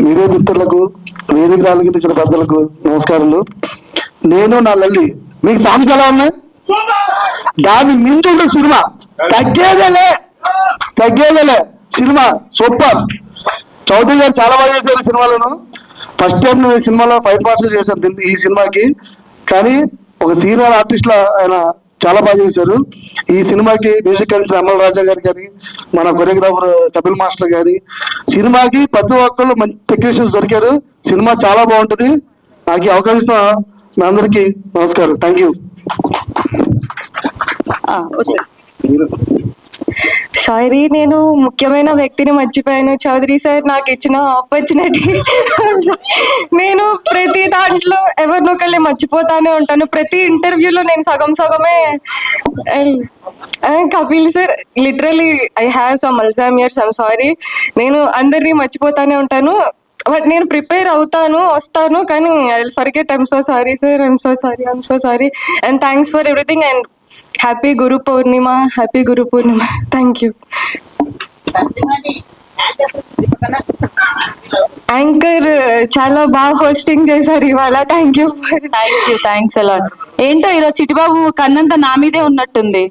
Media మిత్రులకు, వేదిక ఆలకించిన పెద్దలకు నమస్కారాలు. నేను నా లల్లి. మీకు సాంగ్స్ ఎలా ఉన్నాయి? దాని మించుంటే సినిమా తగ్గేదేలే సినిమా సూపర్. చౌదరి గారు చాలా బాగా చేశారు సినిమాలను. ఫస్ట్ టైం ఈ సినిమాలో ఫైట్ మాస్టర్ చేశారు ఈ సినిమాకి. కానీ ఒక సీనియర్ ఆర్టిస్ట్ లా ఆయన చాలా బాగా చేశారు. ఈ సినిమాకి మ్యూజిక్ అందించిన అమల్ రాజా గారు కానీ, మన కొరియోగ్రాఫర్ కపిల్ మాస్టర్ గారి, సినిమాకి ప్రతి ఒక్కళ్ళు మంచి టెక్నీషియన్స్ దొరికారు. సినిమా చాలా బాగుంటుంది. నాకు ఈ అవకాశం ఇస్తున్న మీ అందరికీ నమస్కారం. Thank you. సారీ, నేను ముఖ్యమైన వ్యక్తిని మర్చిపోయాను. చౌదరి సార్ నాకు ఇచ్చిన ఆపర్చునిటీ. నేను ప్రతి దాంట్లో ఎవరినొకళ్ళే మర్చిపోతానే ఉంటాను. ప్రతి ఇంటర్వ్యూలో నేను సగమే. Kapil sir, literally I have some Alzheimer's. I'm sorry. నేను అందరినీ మర్చిపోతానే ఉంటాను. బట్ నేను ప్రిపేర్ అవుతాను, వస్తాను, కానీ I will forget. I'm so sorry sir. I'm so sorry. And thanks for everything. And happy Guru Purnima. Thank you. Anchor చాలా బాగా హోస్టింగ్ చేశారు ఇవాళ. థ్యాంక్స్ అలా. ఏంటో ఈరోజు చిట్టిబాబు కన్నంత నా మీదే ఉన్నట్టుంది.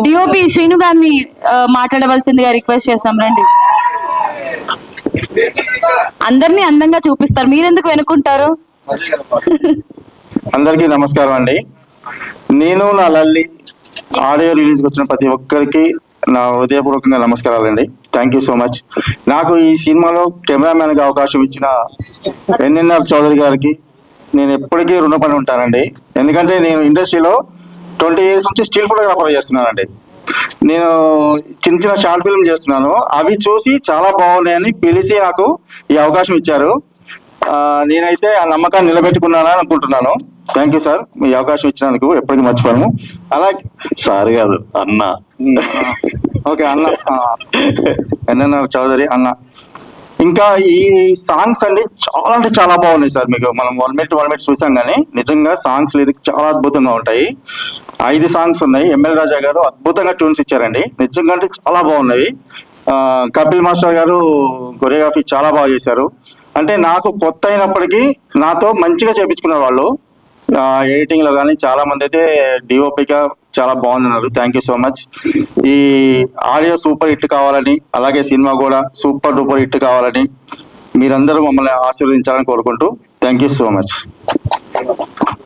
డిఓపి శ్రీను గారిని మాట్లాడవలసిందిగా రిక్వెస్ట్ చేస్తాం. రండి. అందరినీ అందంగా చూపిస్తారు, మీరెందుకు వెనుకుంటారు? అందరికీ నమస్కారం అండి. నేను నా లల్లి ఆడియో రిలీజ్కి వచ్చిన ప్రతి ఒక్కరికి నా హృదయపూర్వకంగా నమస్కారాలండి. Thank you so much. నాకు ఈ సినిమాలో కెమెరామ్యాన్గా అవకాశం ఇచ్చిన ఎన్ఎన్ఆర్ చౌదరి గారికి నేను ఎప్పటికీ రుణపడి ఉంటానండి. ఎందుకంటే నేను ఇండస్ట్రీలో 20 years నుంచి స్టిల్ ఫోటోగ్రాఫర్ చేస్తున్నానండి. నేను చిన్న షార్ట్ ఫిల్మ్ చేస్తున్నాను. అవి చూసి చాలా బాగున్నాయని పిలిచి నాకు ఈ అవకాశం ఇచ్చారు. నేనైతే ఆ నమ్మకాన్ని నిలబెట్టుకున్నానని అనుకుంటున్నాను. థ్యాంక్ యూ సార్, మీ అవకాశం ఇచ్చినందుకు ఎప్పటికీ మర్చిపోను. అలాగే సార్ కాదు అన్న. ఓకే అన్న, ఎన్ఎన్ఆర్ చౌదరి అన్న. ఇంకా ఈ సాంగ్స్ అండి చాలా అంటే చాలా బాగున్నాయి సార్. మీకు మనం 1 minute చూసాం, కానీ నిజంగా సాంగ్స్ లిరిక్ చాలా అద్భుతంగా ఉంటాయి. 5 songs ఉన్నాయి. ఎంఎల్ రాజా గారు అద్భుతంగా ట్యూన్స్ ఇచ్చారండి. నిజంగా అంటే చాలా బాగున్నాయి. కపిల్ మాస్టర్ గారు కొరియోగ్రఫీ చాలా బాగా చేశారు. అంటే నాకు కొత్త అయినప్పటికీ నాతో మంచిగా చేపించుకున్న వాళ్ళు. ఎడిటింగ్ లో కానీ చాలా మంది అయితే డిఓపిగా చాలా బాగుందన్నారు. Thank you so much. ఈ ఆడియో సూపర్ హిట్ కావాలని, అలాగే సినిమా కూడా సూపర్ డూపర్ హిట్ కావాలని మీరందరూ మమ్మల్ని ఆశీర్వదించాలని కోరుకుంటూ థ్యాంక్ యూ సో మచ్.